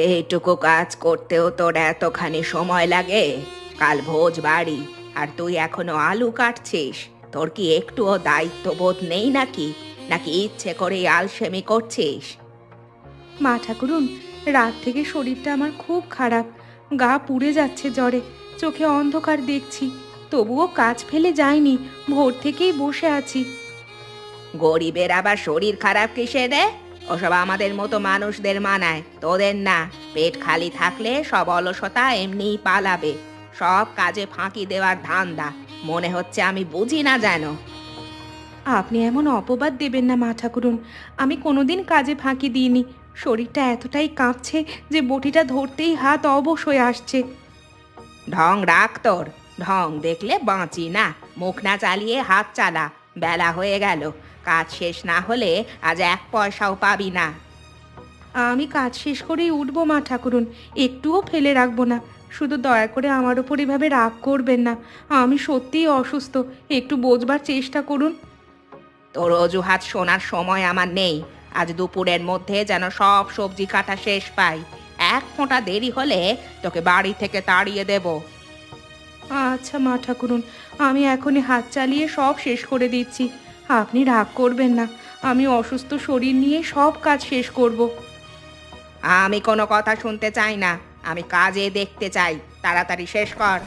এইটুকু কাজ করতেও তোর এতখানি সময় লাগে? কাল ভোজ বাড়ি, আর তুই এখনো আলু কাটছিস? তোর কি একটুও দায়িত্ববোধ নেই নাকি? নাকি ইচ্ছে করে আলসেমি করছিস? মা ঠাকুরুন, রাত থেকে শরীরটা আমার খুব খারাপ। গা পুড়ে যাচ্ছে জ্বরে, চোখে অন্ধকার দেখছি। তবুও কাজ ফেলে যায়নি, ভোর থেকেই বসে আছি। গরিবের আবার শরীর খারাপ কিসে রে? ওসব আমাদের মতো মানুষদের মানায়, তোদের না। পেট খালি থাকলে সব অলসতা এমনিই পালাবে। সব কাজে ফাঁকি দেওয়ার ধান্দা। মনে হচ্ছে আমি বুঝি না যেন। আপনি এমন অপবাদ দেবেন না মা ঠাকুরুন। আমি কোনোদিন কাজে ফাঁকি দিইনি। শরীরটা এতটাই কাঁপছে যে বটিটা ধরতেই হাত অবশ হয়ে আসছে। ঢং রাখ তোর। ঢং দেখলে বাঁচি না। মুখ না চালিয়ে হাত চালা। বেলা হয়ে গেল। কাজ শেষ না হলে আজ এক পয়সাও পাবি না। আমি কাজ শেষ করেই উঠবো মা ঠাকুরুন, একটুও ফেলে রাখবো না। শুধু দয়া করে আমার ওপর এভাবে রাগ করবেন না। আমি সত্যিই অসুস্থ, একটু বোঝবার চেষ্টা করুন। তোর অজুহাত শোনার সময় আমার নেই। আজ দুপুরের মধ্যে যেন সব সবজি কাটা শেষ পাই। এক ফোঁটা দেরি হলে তোকে বাড়ি থেকে তাড়িয়ে দেব। আচ্ছা মা ঠাকুরুন, আমি এখনই হাত চালিয়ে সব শেষ করে দিচ্ছি। আপনি রাগ করবেন না, আমি অসুস্থ শরীর নিয়ে সব কাজ শেষ করব। আমি কোনো কথা শুনতে চাই না। আমি কাজে দেখতে চাই। তাড়াতাড়ি শেষ কর।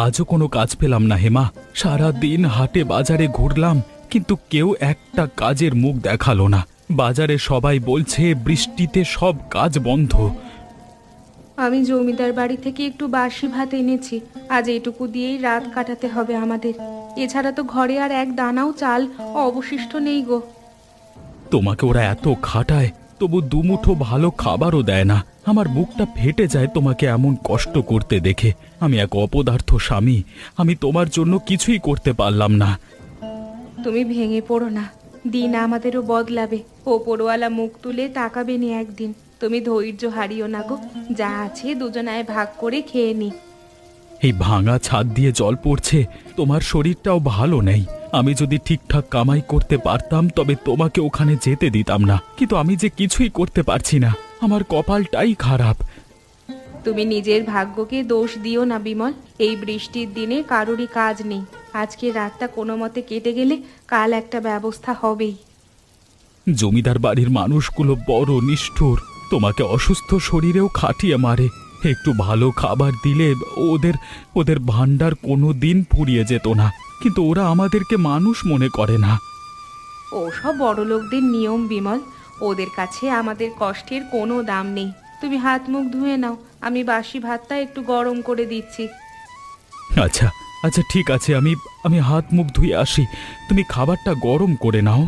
আজও কোনো কাজ পেলাম না হেমা। সারা দিন হাটে বাজারে ঘুরলাম, কিন্তু কেউ একটা কাজের মুখ দেখালো না। বাজারে সবাই বলছে বৃষ্টিতে সব কাজ বন্ধ। আমি জমিদার বাড়ি থেকে একটু বাসি ভাত এনেছি। আজ এটুকু দিয়েই রাত কাটাতে হবে আমাদের। এছাড়া তো ঘরে আর এক দানাও চাল অবশিষ্ট নেই গো। তোমাকে ওরা এত খাটায়, তবু দুমুঠো ভালো খাবারও দেয় না। আমার বুকটা ফেটে যায় তোমাকে এমন কষ্ট করতে দেখে। আমি এক অপদার্থ স্বামী, আমি তোমার জন্য কিছুই করতে পারলাম না। তুমি ভেঙে পড়ো না, দিন আমাদেরও বদলাবে। ওপরওয়ালা মুখ তুলে তাকাবেনি একদিন। তুমি ধৈর্য হারিও না গো, যা আছে দুজনায় ভাগ করে খেয়ে নি। এই ভাঙা ছাদ দিয়ে জল পড়ছে, তোমার শরীরটাও ভালো নেই। আমি যদি ঠিকঠাক কামাই করতে পারতাম তবে তোমাকে ওখানে যেতে দিতাম না, কিন্তু আমি যে কিছুই করতে পারছি না। আমার কপালটাই খারাপ। তুমি নিজের ভাগ্যকে দোষ দিও না বিমল। এই বৃষ্টির দিনে কারোরই কাজ নেই। আজকে রাতটা কোনো মতে কেটে গেলে কাল একটা ব্যবস্থা হবেই। জমিদার বাড়ির মানুষগুলো বড় নিষ্ঠুর, তোমাকে অসুস্থ শরীরেও খাটিয়ে মারে। একটু ভালো খাবার দিলে ওদের ওদের ভান্ডার কোনো দিন ফুরিয়ে যেত না, কিন্তু ওরা আমাদেরকে মানুষ মনে করে না। ওসব বড়লোকদের নিয়ম বিমল। ওদের কাছে আমাদের কষ্টের কোনো দাম নেই। তুমি হাত মুখ ধুয়ে নাও, আমি বাসি ভাতটা একটু গরম করে দিচ্ছি। আচ্ছা আচ্ছা, ঠিক আছে, আমি আমি হাত মুখ ধুয়ে আসি। তুমি খাবারটা গরম করে নাও।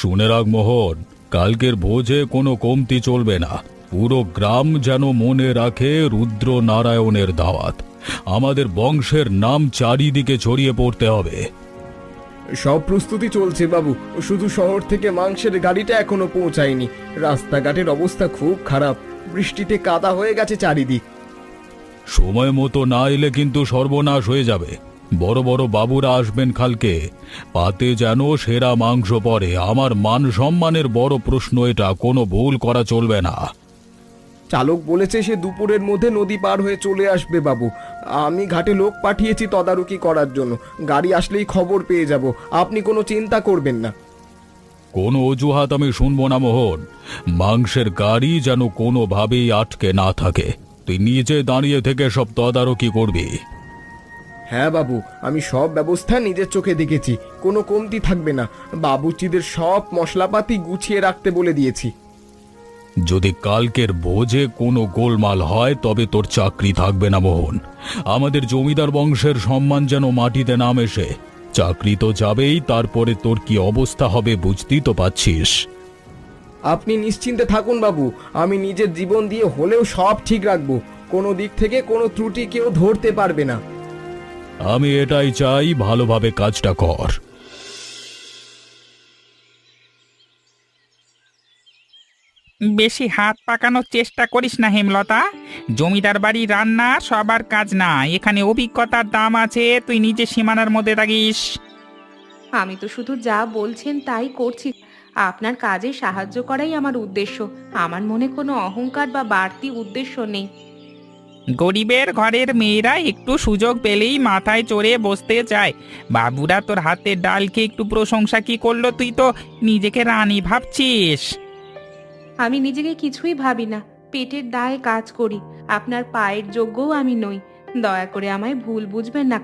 শুনে রাখ মোহন, কালকের ভোজে কোনো কমতি চলবে না। পুরো গ্রাম যেন মনে রাখে রুদ্র নারায়ণের দাওয়াত। আমাদের বংশের নাম চারিদিকে ছড়িয়ে পড়তে হবে। সব প্রস্তুতি চলছে বাবু, শুধু শহর থেকে মাংসের গাড়িটা এখনো পৌঁছায়নি। রাস্তাঘাটের অবস্থা খুব খারাপ, বৃষ্টিতে কাদা হয়ে গেছে চারিদিক। সময় মতো না এলে কিন্তু সর্বনাশ হয়ে যাবে। বড় বড় বাবুরা আসবেন কালকে, পাতে যেন সেরা মাংস পড়ে। আমার মান সম্মানের বড় প্রশ্ন এটা, কোনো ভুল করা চলবে না। চালক বলেছে সে দুপুরের মধ্যে নদী পার হয়ে চলে আসবে বাবু। আমি ঘাটে লোক পাঠিয়েছি তদারকি করার জন্য। গাড়ি আসলেই খবর পেয়ে যাব, আপনি কোনো চিন্তা করবেন না। কোনো অজুহাত আমি শুনবো না মোহন। মাংসের গাড়ি যেন কোনোভাবেই আটকে না থাকে। তুই নিজে দাঁড়িয়ে থেকে সব তদারকি করবি। হ্যাঁ বাবু, আমি সব ব্যবস্থা নিজের চোখে দেখেছি, কোনো কমতি থাকবে না। বাবুর্চিদের সব মশলাপাতি গুছিয়ে রাখতে বলে দিয়েছি। যদি কালকের ভোজে কোনো গোলমাল হয় তবে তোর চাকরি থাকবে না মোহন। আমাদের জমিদার বংশের সম্মান যেন মাটিতে না মেশে। চাকরি তো যাবেই, তারপরে তোর কি অবস্থা হবে বুঝতেই তো পাচ্ছিস। আপনি নিশ্চিন্তে থাকুন বাবু, আমি নিজের জীবন দিয়ে হলেও সব ঠিক রাখবো। কোনো দিক থেকে কোনো ত্রুটি কেউ ধরতে পারবে না। আমি এটাই চাই, ভালোভাবে কাজটা কর। বেশি হাত পাকানোর চেষ্টা করিস না হেমলতা। জমিদার বাড়ি রান্না সবার কাজ না, এখানে অভিজ্ঞতার দাম আছে। তুই নিজে সীমানার মধ্যে থাকিস। আমি তো শুধু যা বলছেন তাই করছি। আপনার কাজে সাহায্য করাই আমার উদ্দেশ্য। আমার মনে কোনো অহংকার বা বাড়তি উদ্দেশ্য নেই। গরিবের ঘরের মেয়েরা একটু সুযোগ পেলেই মাথায় চড়ে বসতে চায়। বাবুরা তোর হাতের ডালকে একটু প্রশংসা কি করলো? তুই তো নিজেকে রানী ভাবছিস। আমি নিজেকে কিছুই ভাবি না, পেটের দায়ে কাজ করি। আপনার পায়ের যোগ্যও আমি নই। দয়া করে আমায় ভুল বুঝবেন না।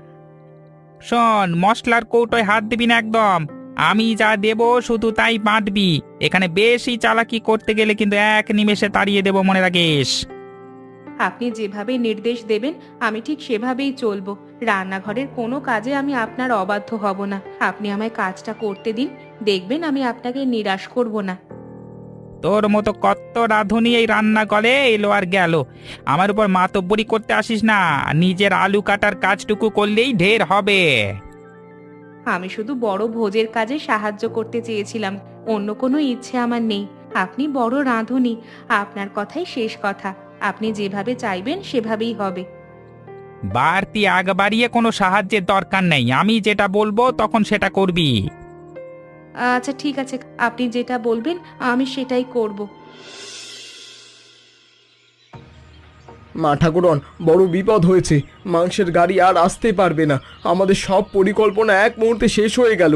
শোন, মশলার কৌটোয় হাত দিবি না একদম। আমি যা দেব শুধু তাই বাঁটবি। এখানে বেশি চালাকি করতে গেলে কিন্তু এক নিমেষে তাড়িয়ে দেব, মনে রাখিস। আপনি যেভাবে নির্দেশ দেবেন আমি ঠিক সেভাবেই চলবো। রান্নাঘরের কোনো কাজে আমি আপনার অবাধ্য হব না। আপনি আমায় কাজটা করতে দিন, দেখবেন আমি আপনাকে নিরাশ করব না। তোর মতো কত রাঁধুনি এই রান্না করে এলো আর গেল। আমার উপর মাতব্বরি করতে আসিস না। নিজের আলু কাটার কাজটুকু করলেই ঢের হবে। আমি শুধু বড় ভোজের কাজে সাহায্য করতে চেয়েছিলাম, অন্য কোনো ইচ্ছে আমার নেই। আপনি বড় রাঁধুনি, আপনার কথাই শেষ কথা। আপনি যেভাবে চাইবেন সেভাবেই হবে। বাড়তি আগ বাড়িয়ে কোনো সাহায্যের দরকার নেই। আমি যেটা বলবো তখন সেটা করবি। আচ্ছা ঠিক আছে, আপনি যেটা বলবেন আমি সেটাই করব। মা ঠাকুরন, বড় বিপদ হয়েছে। মাংসের গাড়ি আর আসতে পারবে না। আমাদের সব পরিকল্পনা এক মুহূর্তে শেষ হয়ে গেল।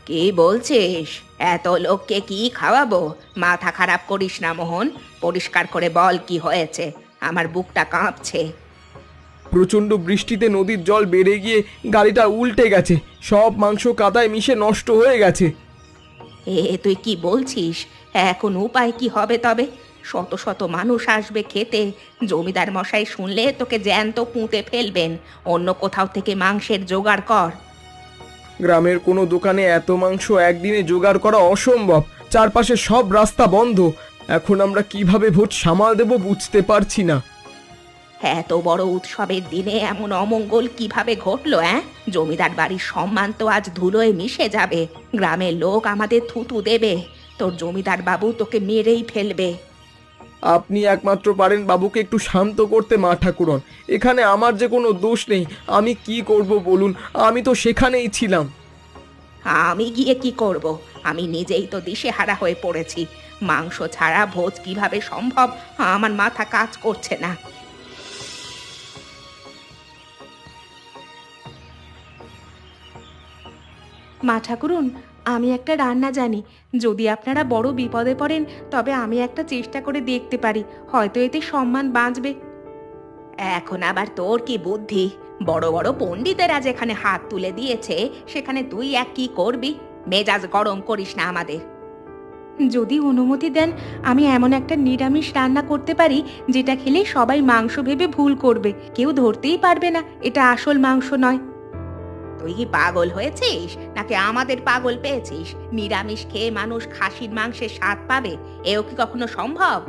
কি বলছিস? এত লোককে কি খাওয়াবো? মাথা খারাপ করিস না মোহন, পরিষ্কার করে বল কি হয়েছে। আমার বুকটা কাঁপছে। প্রচণ্ড বৃষ্টিতে নদীর জল বেড়ে গিয়ে গাড়িটা উল্টে গেছে। সব মাংস কাদায় মিশে নষ্ট হয়ে গেছে। তুই কি বলছিস? এখন উপায় কি হবে তবে? শত শত মানুষ আসবে খেতে। জমিদার মশাই শুনলে তোকে জ্যান্ত পুঁতে ফেলবেন। অন্য কোথাও থেকে মাংসের জোগাড় কর। গ্রামের কোনো দোকানে এত মাংস একদিনে জোগাড় করা অসম্ভব। চারপাশে সব রাস্তা বন্ধ। এখন আমরা কিভাবে ভোজ সামাল দেব বুঝতে পারছি না। এত বড় উৎসবের দিনে এমন অমঙ্গল কিভাবে ঘটলো? জমিদার বাড়ির সম্মান তো আজ ধুলোয় মিশে যাবে। গ্রামের লোক আমাদের থুতু দেবে। তোর জমিদার বাবু তোকে মেরেই ফেলবে। আপনি একমাত্র পারেন বাবুকে একটু শান্ত করতে মা ঠাকুরন। এখানে আমার যে কোনো দোষ নেই। আমি কি করব বলুন? আমি তো সেখানেই ছিলাম। আমি গিয়ে কি করব? আমি নিজেই তো দিশেহারা হয়ে পড়েছি। মাংস ছাড়া ভোজ কিভাবে সম্ভব? আমার মাথা কাজ করছে না। মা ঠাকুরুন, আমি একটা রান্না জানি। যদি আপনারা বড় বিপদে পড়েন তবে আমি একটা চেষ্টা করে দেখতে পারি, হয়তো এতে সম্মান বাঁচবে। এখন আবার তোর কি বুদ্ধি? বড় বড় পণ্ডিতেরা যেখানে হাত তুলে দিয়েছে সেখানে তুই এক কি করবি? মেজাজ গরম করিস না আমাদের। যদি অনুমতি দেন আমি এমন একটা নিরামিষ রান্না করতে পারি যেটা খেলে সবাই মাংস ভেবে ভুল করবে। কেউ ধরতেই পারবে না এটা আসল মাংস নয়। তুই কি পাগল হয়েছিস নাকি আমাদের পাগল পেয়েছিস? নিরামিষ খেয়ে মানুষ খাসির মাংসের স্বাদ পাবে? এও কি কখনো সম্ভব?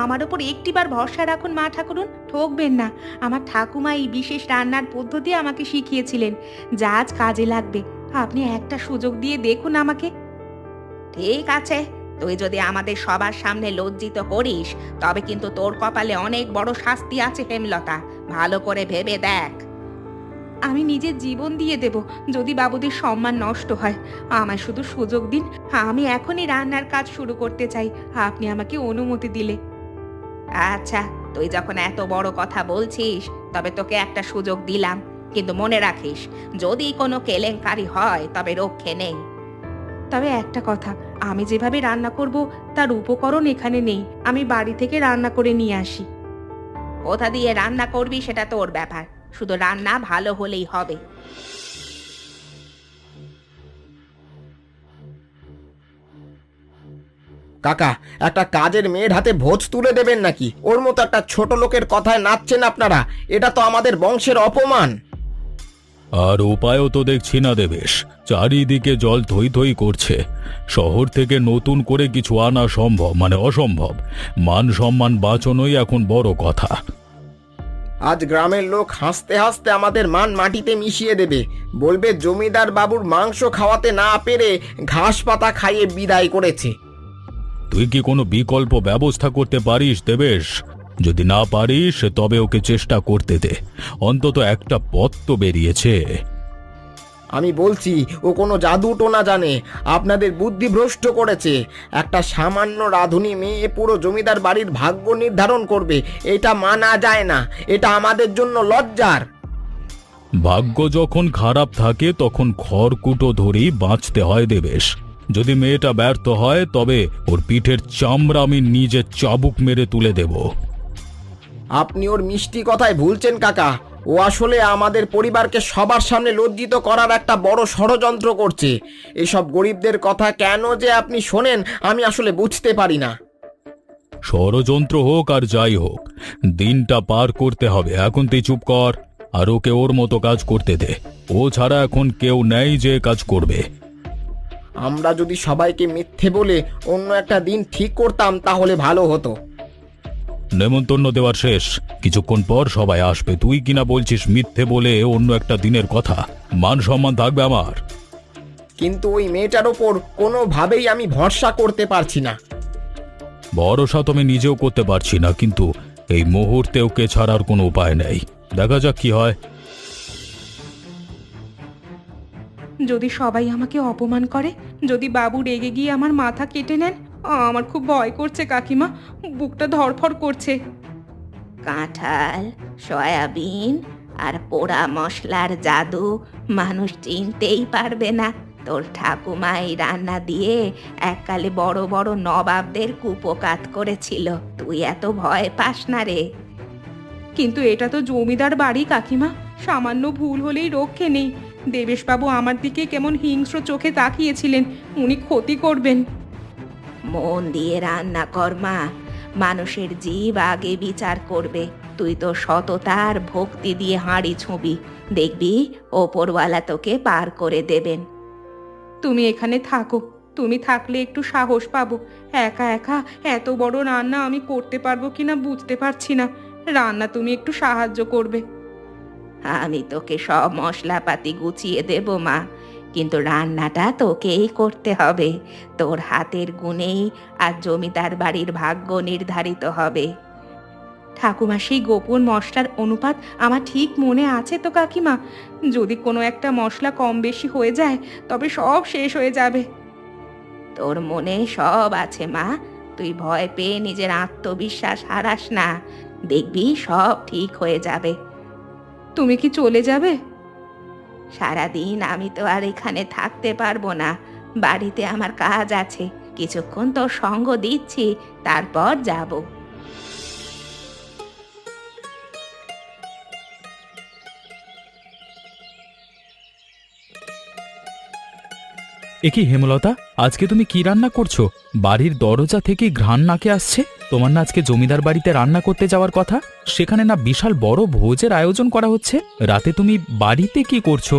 আমার ওপর একটিবার ভরসা রাখুন মা ঠাকুরুন, ঠকবেন না। আমার ঠাকুমা এই বিশেষ রান্নার পদ্ধতি আমাকে শিখিয়েছিলেন, যা আজ কাজে লাগবে। আপনি একটা সুযোগ দিয়ে দেখুন আমাকে। ঠিক আছে, তুই যদি আমাদের সবার সামনে লজ্জিত করিস তবে কিন্তু তোর কপালে অনেক বড় শাস্তি আছে হেমলতা। ভালো করে ভেবে দেখ। আমি নিজের জীবন দিয়ে দেব যদি বাবুদের সম্মান নষ্ট হয়। আমায় শুধু সুযোগ দিন। আমি এখনই রান্নার কাজ শুরু করতে চাই, আপনি আমাকে অনুমতি দিলে। আচ্ছা, তুই যখন এত বড় কথা বলছিস তবে তোকে একটা সুযোগ দিলাম। কিন্তু মনে রাখিস, যদি কোনো কেলেঙ্কারি হয় তবে রক্ষে নেই। তবে একটা কথা, আমি যেভাবে রান্না করব তার উপকরণ এখানে নেই। আমি বাড়ি থেকে রান্না করে নিয়ে আসি। কোথা দিয়ে রান্না করবি সেটা তোর ব্যাপার, শুধু রান্না ভালো হলেই হবে। কাকা, একটা কাজের মেয়ের হাতে ভোজ তুলে দেবেন নাকি? ওর মতো একটা ছোট লোকের কথায় নাচছেন আপনারা। এটা তো আমাদের বংশের অপমান। আর উপায়ও তো দেখছি না দেবেশ। চারিদিকে জল থই থই করছে। শহর থেকে নতুন করে কিছু আনা সম্ভব মানে অসম্ভব। মান সম্মান বাঁচানোই এখন বড় কথা। আজ গ্রামের লোক হাসতে হাসতে আমাদের মান মাটিতে মিশিয়ে দেবে। বলবে জমিদার বাবুর মাংস খাওয়াতে না পেরে ঘাস পাতা খাইয়ে বিদায় করেছে। তুই কি কোনো বিকল্প ব্যবস্থা করতে পারিস দেবেশ? যদি না পারিস তবে ওকে চেষ্টা করতে দে, অন্তত একটা পথ তো বেরিয়েছে। আমি বলছি ও কোনো জাদু টোনা জানে, আপনাদের বুদ্ধি ভ্রষ্ট করেছে। একটা সামান্য রাঁধুনি মেয়ে পুরো জমিদার বাড়ির ভাগ্য নির্ধারণ করবে, এটা মানা যায় না। এটা আমাদের জন্য লজ্জার। ভাগ্য যখন খারাপ থাকে তখন খড়কুটো ধরেই বাঁচতে হয় দেবেশ। যদি মেয়েটা ব্যর্থ হয় তবে ওর পিঠের চামড়া আমি নিজে চাবুক মেরে তুলে দেব। আপনি ওর মিষ্টি কথায় ভুলছেন কাকা। ও আসলে আমাদের পরিবারকে সবার সামনে লজ্জিত করার একটা বড় ষড়যন্ত্র করছে। এসব গরিবদের কথা কেন যে আপনি শোনেন আমি আসলে বুঝতে পারি না। ষড়যন্ত্র হোক আর যাই হোক, দিনটা পার করতে হবে। এখন তুই চুপ কর আর ওকে ওর মতো কাজ করতে দে। ও ছাড়া এখন কেউ নেই যে কাজ করবে। আমরা যদি সবাইকে মিথ্যে বলে অন্য একটা দিন ঠিক করতাম তাহলে ভালো হতো। নেমন্তন্ন দেওয়ার শেষ, কিছুক্ষণ পর সবাই আসবে। তুই কিনা বলছিস মিথ্যে বলে অন্য একটা দিনের কথা? মান সম্মান থাকবে আমার? কিন্তু ওই মেয়েটার ওপর কোনোভাবেই আমি ভরসা করতে পারছি না। ভরসা তো আমি নিজেও করতে পারছি না, কিন্তু এই মুহূর্তে ওকে ছাড়ার কোনো উপায় নেই। দেখা যাক কি হয়। যদি সবাই আমাকে অপমান করে, যদি বাবু রেগে গিয়ে আমার মাথা কেটে নেন, আমার খুব ভয় করছে কাকিমা, বুকটা ধড়ফড় করছে। কাঁঠাল, সয়াবিন আর পোড়া মশলার জাদু মানুষ চিনতেই পারবে না। তোর ঠাকুমা এই রান্না দিয়ে এককালে বড় বড় নবাবদের কুপকাত করেছিল। তুই এত ভয় পাস না রে। কিন্তু এটা তো জমিদার বাড়ি কাকিমা, সামান্য ভুল হলেই রক্ষে নেই। দেবেশবাবু আমার দিকে কেমন হিংস্র চোখে তাকিয়েছিলেন, উনি ক্ষতি করবেন। মন দিয়ে রান্না কর মা, মানুষের জীব আগে বিচার করবে। তুই তো সততার ভক্তি দিয়ে হাঁড়ি ছুঁবি, দেখবি ওপরওয়ালা তোকে পার করে দেবেন। তুমি এখানে থাকো, তুমি থাকলে একটু সাহস পাবো। একা একা এত বড় রান্না আমি করতে পারবো কিনা বুঝতে পারছি না। রান্না তুমি একটু সাহায্য করবে। আমি তোকে সব মশলাপাতি গুছিয়ে দেব মা, কিন্তু রান্নাটা তোকেই করতে হবে। তোর হাতের গুণেই আর জমিদার বাড়ির ভাগ্য নির্ধারিত হবে। ঠাকুমা, সেই গোপন মশলার অনুপাত আমার ঠিক মনে আছে তো কাকিমা? যদি কোনো একটা মশলা কম বেশি হয়ে যায় তবে সব শেষ হয়ে যাবে। তোর মনে সব আছে মা, তুই ভয় পেয়ে নিজের আত্মবিশ্বাস হারাস না, দেখবি সব ঠিক হয়ে যাবে। তুমি কি চলে যাবে? সারাদিন আমি তো আর এখানে থাকতে পারবো না, বাড়িতে আমার কাজ আছে। কিছুক্ষণ তোর সঙ্গ দিচ্ছি, তারপর যাব। এ কি হেমলতা, আজকে তুমি কি রান্না করছো? বাড়ির দরজা থেকে ঘ্রাণ নাকে আসছে। তোমার না আজকে জমিদার বাড়িতে রান্না করতে যাওয়ার কথা? সেখানে না বিশাল বড় ভোজের আয়োজন করা হচ্ছে। রাতে তুমি বাড়িতে কি করছো?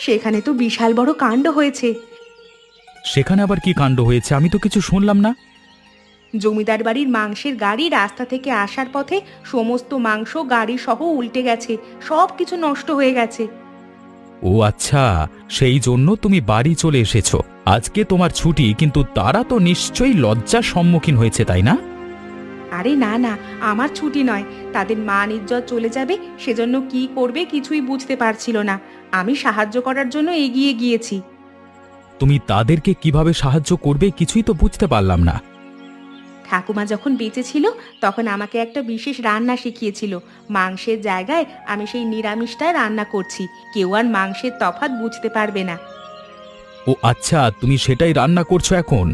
সেখানে তো বিশাল বড় কাণ্ড হয়েছে। সেখানে আবার কি কাণ্ড হয়েছে? আমি তো কিছু শুনলাম না। জমিদার বাড়ির মাংসের গাড়ি রাস্তা থেকে আসার পথে সমস্ত মাংস গাড়ি সহ উল্টে গেছে, সব কিছু নষ্ট হয়ে গেছে। ও আচ্ছা, সেই জন্য তুমি বাড়ি চলে এসেছো। আজকে তোমার ছুটি, কিন্তু তারা তো নিশ্চয়ই লজ্জার সম্মুখীন হয়েছে, তাই না? আরে না না, আমার ছুটি নয়, তাদের মান ইজ্জত চলে যাবে, সেজন্য কি করবে কিছুই বুঝতে পারছিল না। আমি সাহায্য করার জন্য এগিয়ে গিয়েছি। তুমি তাদেরকে কিভাবে সাহায্য করবে কিছুই তো বুঝতে পারলাম না। ঠাকুমা যখন বেঁচে ছিল তখন আমাকে একটা বিশেষ রান্না শিখিয়েছিল। মাংসের জায়গায় আমি সেই নিরামিষটাই রান্না করছি, কেউ আর মাংসের তফাৎ বুঝতে পারবে না। ও আচ্ছা, তুমি সেটাই রান্না করছো এখন?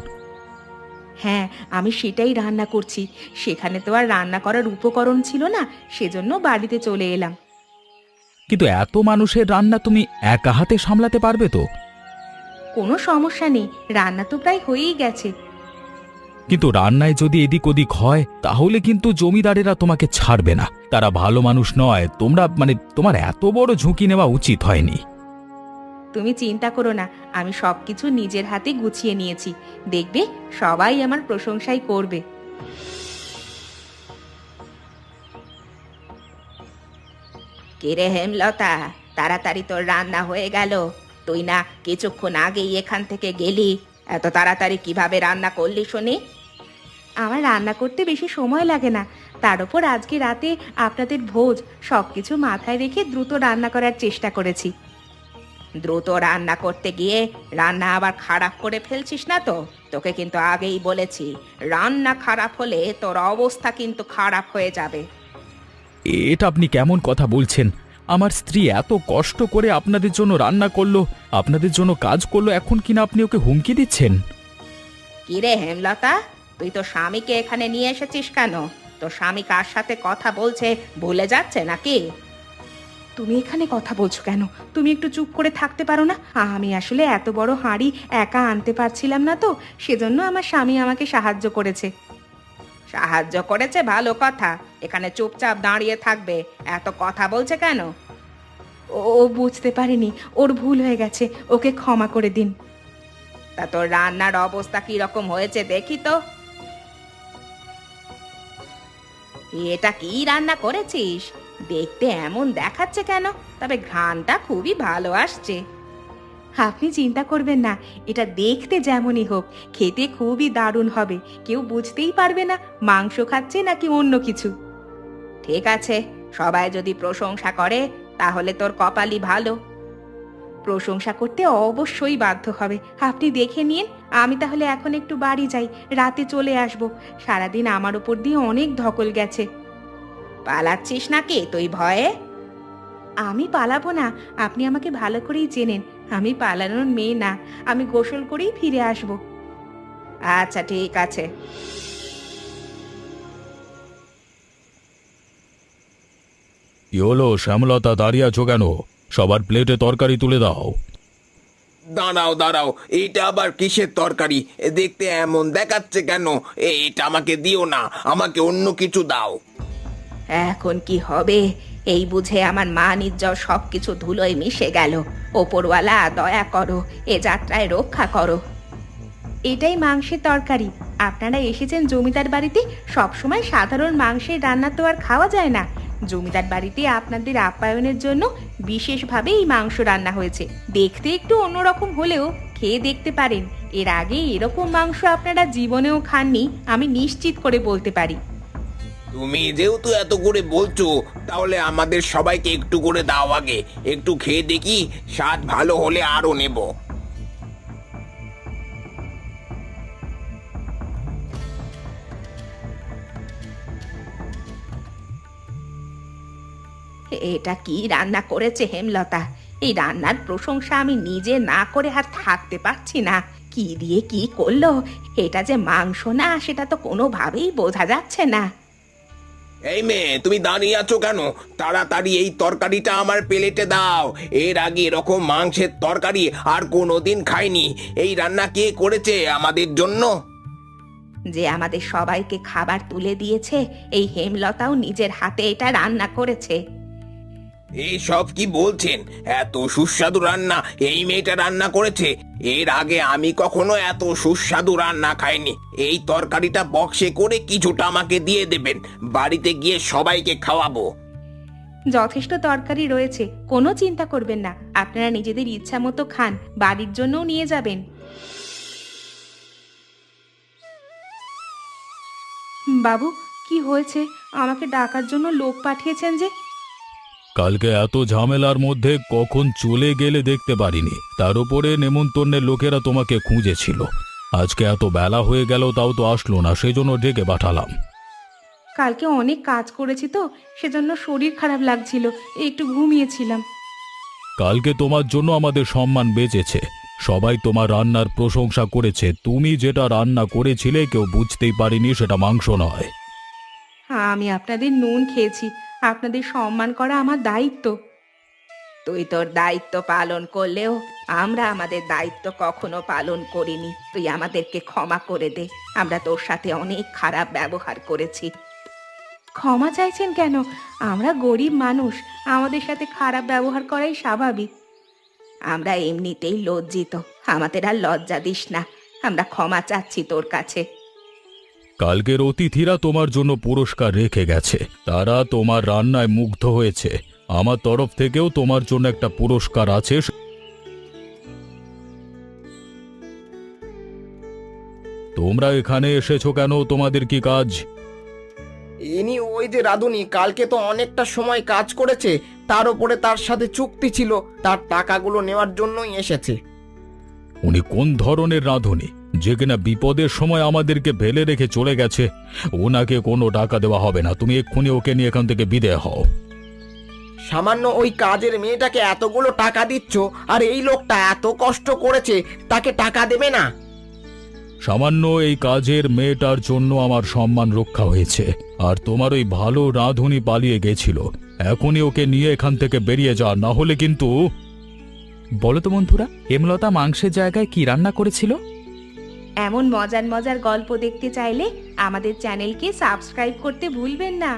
হ্যাঁ, আমি সেটাই রান্না করছি। সেখানে তো আর রান্না করার উপকরণ ছিল না, সেজন্য বাড়িতে চলে এলাম। কিন্তু এত মানুষের রান্না তুমি একা হাতে সামলাতে পারবে তো? কোনো সমস্যা নেই, রান্না তো প্রায় হয়েই গেছে। কিন্তু রান্নায় যদি এদিক ওদিক হয় তাহলে কিন্তু জমিদারেরা তোমাকে ছাড়বে না। তারা ভালো মানুষ নয়। তোমার এত বড় ঝুঁকি নেওয়া উচিত হয়নি। তুমি চিন্তা করো না, আমি সবকিছু নিজের হাতে গুছিয়ে নিয়েছি। দেখবে সবাই আমার প্রশংসাই করবে। কিরে হেমলতা, তাড়াতাড়ি তোর রান্না হয়ে গেল? তুই না কিছুক্ষণ আগেই এখান থেকে গেলি, এত তাড়াতাড়ি কিভাবে রান্না করলি শুনি? আমার রান্না করতে বেশি সময় লাগে না, তার উপর আজকে রাতে আপনাদের ভোজ, সব কিছু মাথায় রেখে দ্রুত রান্না করার চেষ্টা করেছি। দ্রুত রান্না করতে গিয়ে রান্না আবার খারাপ করে ফেলছিস না তো? তোকে কিন্তু আগেই বলেছি, রান্না খারাপ হলে তোর অবস্থা কিন্তু খারাপ হয়ে যাবে। এটা আপনি কেমন কথা বলছেন? আমার স্ত্রী এত কষ্ট করে আপনাদের জন্য রান্না করলো, আপনাদের জন্য কাজ করলো, এখন কিনা আপনি ওকে হুমকি দিচ্ছেন? কিরে হেমলতা, তুই তো স্বামীকে এখানে নিয়ে এসেছিস কেন? তোর স্বামী কার সাথে কথা বলছে ভুলে যাচ্ছে নাকি? তুমি এখানে কথা বলছো কেন? তুমি একটু চুপ করে থাকতে পারো না? আমি আসলে এত বড় হাঁড়ি একা আনতে পারছিলাম না, তো সেজন্য আমার স্বামী আমাকে সাহায্য করেছে। সাহায্য করেছে ভালো কথা, এখানে চুপচাপ দাঁড়িয়ে থাকবে। এত কথা বলছে কেন? ও বুঝতে পারেনি, ওর ভুল হয়ে গেছে, ওকে ক্ষমা করে দিন। তা তোর রান্নার অবস্থা কি রকম হয়েছে দেখি তো। এটা কি রান্না করেছিস? দেখতে এমন দেখাচ্ছে কেন? তবে ঘ্রাণটা খুবই ভালো আসছে। আপনি চিন্তা করবেন না, এটা দেখতে যেমনই হোক খেতে খুবই দারুণ হবে। কেউ বুঝতেই পারবে না মাংস খাচ্ছে নাকি অন্য কিছু। ঠিক আছে, সবাই যদি প্রশংসা করে তাহলে তোর কপালই ভালো। প্রশংসা করতে অবশ্যই বাধ্য হবে। আপনি দেখে নিন, আমি তাহলে এখন একটু বাড়ি যাই, রাতে চলে আসব। সারাদিন আমার উপর দিয়ে অনেক ধকল গেছে। পালাচ্ছিস নাকি তুই ভয়ে? আমি পালাবো না, আপনি আমাকে ভালো করেই চেনেন। আমি পালানোর মেয়ে না, আমি গোসল করেই ফিরে আসব। আচ্ছা ঠিক আছে। কি হলো শ্যামলতা, দাঁড়িয়ে আছো কেন? সবার প্লেটে তরকারি তুলে দাও। দাঁড়াও দাঁড়াও, এইটা আবার কিসের তরকারি? দেখতে এমন দেখাচ্ছে কেন? এটা আমাকে দিও না, আমাকে অন্য কিছু দাও। এখন কি হবে? এই বুঝে আমার মান ইজ্জত সবকিছু ধুলোয় মিশে গেল। ওপরওয়ালা দয়া করো, এ যাত্রায় রক্ষা করো। এটাই মাংসের তরকারি। আপনারা এসেছেন জমিদার বাড়িতে, সবসময় সাধারণ মাংসের রান্না তো আর খাওয়া যায় না। জমিদার বাড়িতে আপনাদের আপ্যায়নের জন্য বিশেষভাবে এই মাংস রান্না হয়েছে। দেখতে একটু অন্যরকম হলেও খেয়ে দেখতে পারেন। এর আগে এরকম মাংস আপনারা জীবনেও খাননি, আমি নিশ্চিত করে বলতে পারি। তুমি যেহেতু এত করে বলছো, তাহলে আমাদের সবাইকে একটু করে দাও, আগে একটু খেয়ে দেখি, স্বাদ ভালো হলে আরো নেব। এটা কি রান্না করেছে হেমলতা? এই রান্নার প্রশংসা আমি নিজে না করে আর থাকতে পারছি না। কি দিয়ে কি করলো? এটা যে মাংস না সেটা তো কোনোভাবেই বোঝা যাচ্ছে না। এই মেয়ে, তুমি দাঁড়িয়ে আছো কেন? তাড়াতাড়ি এই তরকারিটা আমার প্লেটে দাও। এর আগে এরকম মাংসের তরকারি আর কোনোদিন খাইনি। এই রান্না কে করেছে আমাদের জন্য? যে আমাদের সবাইকে খাবার তুলে দিয়েছে, এই হেমলতাও নিজের হাতে এটা রান্না করেছে। এই সব কি বলছেন? এত সুস্বাদু রান্না এই মেয়েটা রান্না করেছে? এর আগে আমি কখনো এত সুস্বাদু রান্না খাইনি। এই তরকারিটা বক্সে করে কিছুটা আমাকে দিয়ে দেবেন, বাড়িতে গিয়ে সবাইকে খাওয়াবো। যথেষ্ট তরকারি রয়েছে, কোনো চিন্তা করবেন না। আপনারা নিজেদের ইচ্ছা মতো খান, বাড়ির জন্যও নিয়ে যাবেন। বাবু, কি হয়েছে? আমাকে ডাকার জন্য লোক পাঠিয়েছেন যে? কালকে এত ঝামেলার মধ্যে কখন চলে গেলে দেখতে পারিনি, তার উপরে নেমন্তন্নের লোকেরা তোমাকে খুঁজেছিল। আজকে এত বেলা হয়ে গেল তাও তো আসলো না, সেজন্য ডেকে পাঠালাম। কালকে অনেক কাজ করেছি তো, সেজন্য শরীর খারাপ লাগছিল, একটু ঘুমিয়েছিলাম। কালকে তোমার জন্য আমাদের সম্মান বেঁচেছে, সবাই তোমার রান্নার প্রশংসা করেছে। তুমি যেটা রান্না করেছিলে কেউ বুঝতেই পারিনি সেটা মাংস নয়। আমি আপনাদের নুন খেয়েছি, আপনাদের সম্মান করা আমার দায়িত্ব। তুই তোর দায়িত্ব পালন করলেও আমরা আমাদের দায়িত্ব কখনো পালন করিনি। তুই আমাদেরকে ক্ষমা করে দে, আমরা তোর সাথে অনেক খারাপ ব্যবহার করেছি। ক্ষমা চাইছেন কেন? আমরা গরিব মানুষ, আমাদের সাথে খারাপ ব্যবহার করাই স্বাভাবিক। আমরা এমনিতেই লজ্জিত, আমাদের আর লজ্জা দিস না। আমরা ক্ষমা চাচ্ছি তোর কাছে। কালকের অতিথিরা তোমার জন্য পুরস্কার রেখে গেছে, তারা তোমার রান্নায় মুগ্ধ হয়েছে। আমার তরফ থেকেও তোমার জন্য একটা পুরস্কার আছে। তোমরা এখানে এসেছো কেন? তোমাদের কি কাজ? ইনি ওই যে রাঁধুনি, কালকে তো অনেকটা সময় কাজ করেছে, তার উপরে তার সাথে চুক্তি ছিল, তার টাকাগুলো নেওয়ার জন্যই এসেছে। উনি কোন ধরনের রাঁধুনি যে কিনা বিপদের সময় আমাদেরকে ফেলে রেখে চলে গেছে? ওনাকে কোনো টাকা দেওয়া হবে না। তুমি এক্ষুনি ওকে নিয়ে এখান থেকে বিদায় হও। সামান্য ওই কাজের মেয়েটাকে এতগুলো টাকা দিচ্ছ, আর এই লোকটা এত কষ্ট করেছে, তাকে টাকা দেবে না? সামান্য এই কাজের মেয়েটার জন্য আমার সম্মান রক্ষা হয়েছে, আর তোমার ওই ভালো রাঁধুনি পালিয়ে গেছিল। এখনই ওকে নিয়ে এখান থেকে বেরিয়ে যা, না হলে কিন্তু। বলো তো বন্ধুরা, হেমলতা মাংসের জায়গায় কি রান্না করেছিল? এমন মজার মজার গল্প দেখতে চাইলে আমাদের চ্যানেলকে সাবস্ক্রাইব করতে ভুলবেন না।